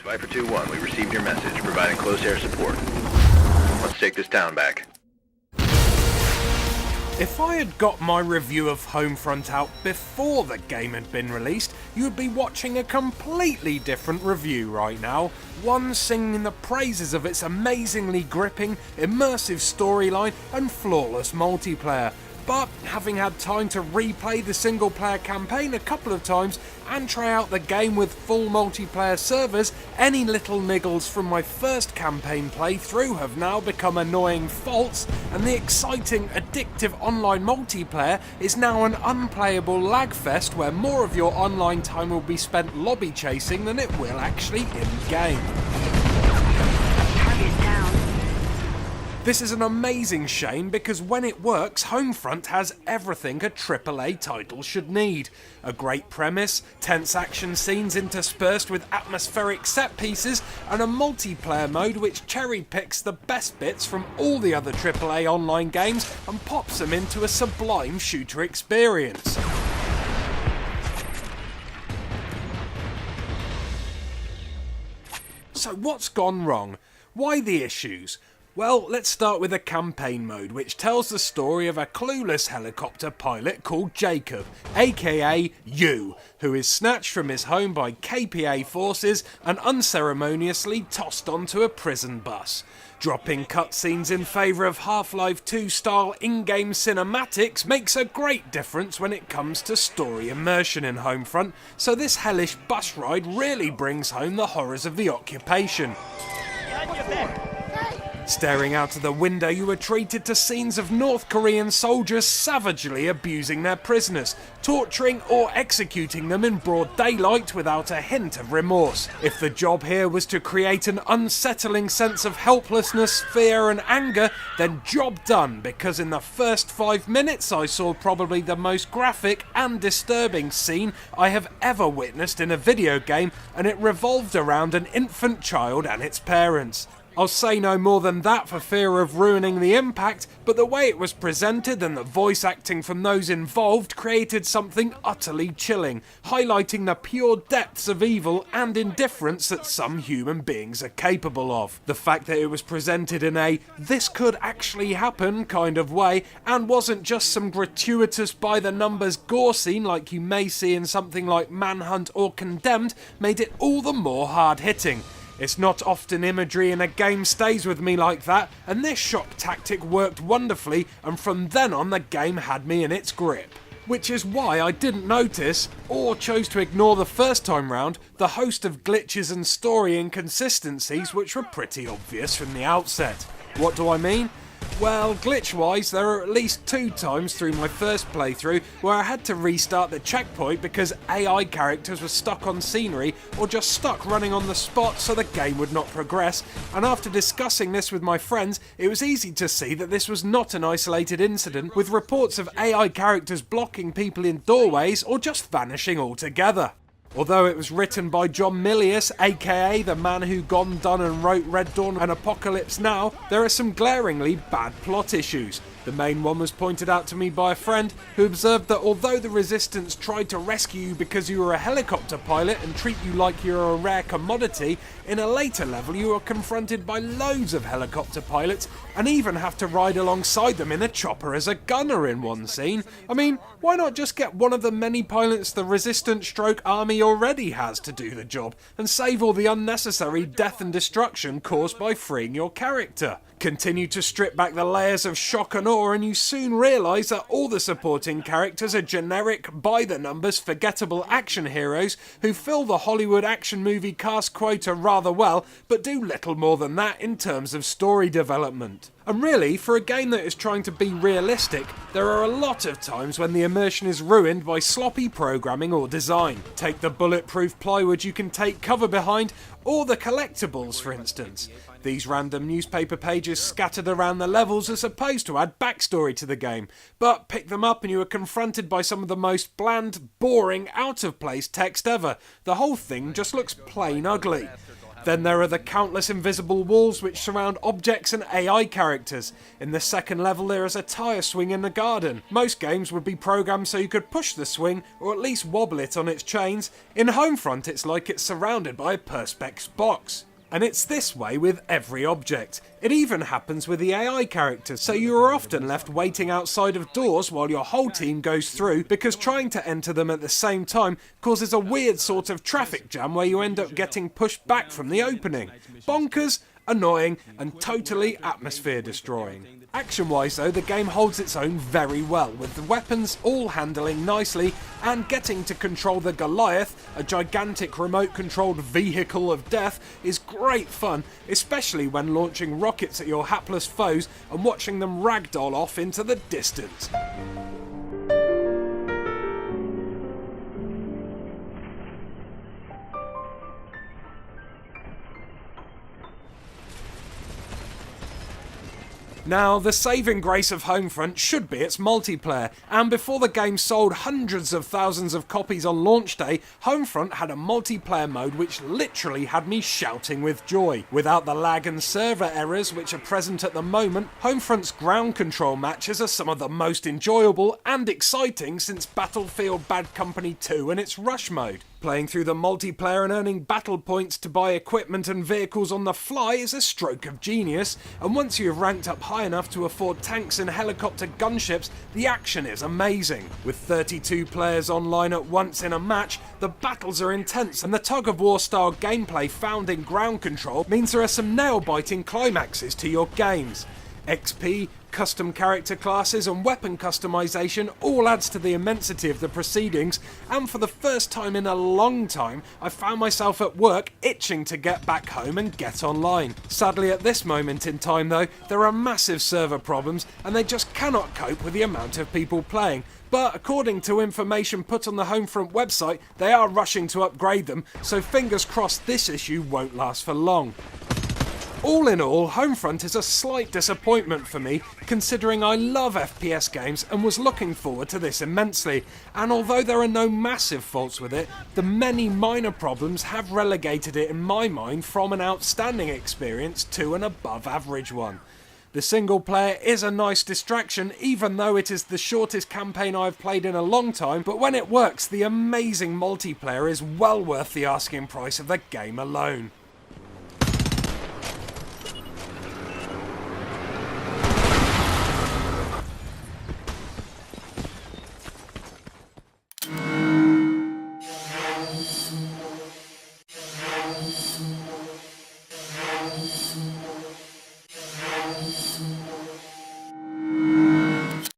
Platform32, we received your message, providing close air support. Let's take this town back. If I had got my review of Homefront out before the game had been released, you would be watching a completely different review right now. One singing the praises of its amazingly gripping, immersive storyline and flawless multiplayer. But having had time to replay the single player campaign a couple of times and try out the game with full multiplayer servers, any little niggles from my first campaign playthrough have now become annoying faults, and the exciting, addictive online multiplayer is now an unplayable lag fest where more of your online time will be spent lobby chasing than it will actually in-game. This is an amazing shame because when it works, Homefront has everything a AAA title should need. A great premise, tense action scenes interspersed with atmospheric set pieces, and a multiplayer mode which cherry picks the best bits from all the other AAA online games and pops them into a sublime shooter experience. So what's gone wrong? Why the issues? Well, let's start with a campaign mode, which tells the story of a clueless helicopter pilot called Jacob, aka You, who is snatched from his home by KPA forces and unceremoniously tossed onto a prison bus. Dropping cutscenes in favour of Half-Life 2 style in-game cinematics makes a great difference when it comes to story immersion in Homefront, so this hellish bus ride really brings home the horrors of the occupation. Staring out of the window, you were treated to scenes of North Korean soldiers savagely abusing their prisoners, torturing or executing them in broad daylight without a hint of remorse. If the job here was to create an unsettling sense of helplessness, fear and anger, then job done, because in the first 5 minutes I saw probably the most graphic and disturbing scene I have ever witnessed in a video game, and it revolved around an infant child and its parents. I'll say no more than that for fear of ruining the impact, but the way it was presented and the voice acting from those involved created something utterly chilling, highlighting the pure depths of evil and indifference that some human beings are capable of. The fact that it was presented in a "this could actually happen" kind of way, and wasn't just some gratuitous by-the-numbers gore scene like you may see in something like Manhunt or Condemned, made it all the more hard-hitting. It's not often imagery in a game stays with me like that, and this shock tactic worked wonderfully, and from then on the game had me in its grip. Which is why I didn't notice, or chose to ignore the first time round, the host of glitches and story inconsistencies which were pretty obvious from the outset. What do I mean? Well, glitch-wise, there are at least 2 times through my first playthrough where I had to restart the checkpoint because AI characters were stuck on scenery or just stuck running on the spot so the game would not progress, and after discussing this with my friends, it was easy to see that this was not an isolated incident, with reports of AI characters blocking people in doorways or just vanishing altogether. Although it was written by John Milius, aka the man who gone done and wrote Red Dawn and Apocalypse Now, there are some glaringly bad plot issues. The main one was pointed out to me by a friend who observed that although the Resistance tried to rescue you because you were a helicopter pilot and treat you like you're a rare commodity, in a later level you are confronted by loads of helicopter pilots and even have to ride alongside them in a chopper as a gunner in one scene. I mean, why not just get one of the many pilots the Resistance stroke army already has to do the job and save all the unnecessary death and destruction caused by freeing your character? Continue to strip back the layers of shock and awe and you soon realise that all the supporting characters are generic, by-the-numbers, forgettable action heroes who fill the Hollywood action movie cast quota rather well, but do little more than that in terms of story development. And really, for a game that is trying to be realistic, there are a lot of times when the immersion is ruined by sloppy programming or design. Take the bulletproof plywood you can take cover behind, or the collectibles for instance. These random newspaper pages scattered around the levels are supposed to add backstory to the game, but pick them up and you are confronted by some of the most bland, boring, out-of-place text ever. The whole thing just looks plain ugly. Then there are the countless invisible walls which surround objects and AI characters. In the second level there is a tyre swing in the garden. Most games would be programmed so you could push the swing or at least wobble it on its chains. In Homefront it's like it's surrounded by a perspex box. And it's this way with every object. It even happens with the AI characters, so you are often left waiting outside of doors while your whole team goes through, because trying to enter them at the same time causes a weird sort of traffic jam where you end up getting pushed back from the opening. Bonkers, annoying, and totally atmosphere destroying. Action-wise though, the game holds its own very well, with the weapons all handling nicely, and getting to control the Goliath, a gigantic remote-controlled vehicle of death, is great fun, especially when launching rockets at your hapless foes and watching them ragdoll off into the distance. Now, the saving grace of Homefront should be its multiplayer, and before the game sold hundreds of thousands of copies on launch day, Homefront had a multiplayer mode which literally had me shouting with joy. Without the lag and server errors which are present at the moment, Homefront's ground control matches are some of the most enjoyable and exciting since Battlefield Bad Company 2 and its rush mode. Playing through the multiplayer and earning battle points to buy equipment and vehicles on the fly is a stroke of genius, and once you have ranked up high enough to afford tanks and helicopter gunships, the action is amazing. With 32 players online at once in a match, the battles are intense, and the tug-of-war style gameplay found in ground control means there are some nail-biting climaxes to your games. XP, custom character classes and weapon customization all adds to the immensity of the proceedings, and for the first time in a long time I found myself at work itching to get back home and get online. Sadly at this moment in time though, there are massive server problems and they just cannot cope with the amount of people playing. But according to information put on the Homefront website, they are rushing to upgrade them, so fingers crossed this issue won't last for long. All in all, Homefront is a slight disappointment for me, considering I love FPS games and was looking forward to this immensely, and although there are no massive faults with it, the many minor problems have relegated it in my mind from an outstanding experience to an above average one. The single player is a nice distraction, even though it is the shortest campaign I've played in a long time, but when it works, the amazing multiplayer is well worth the asking price of the game alone.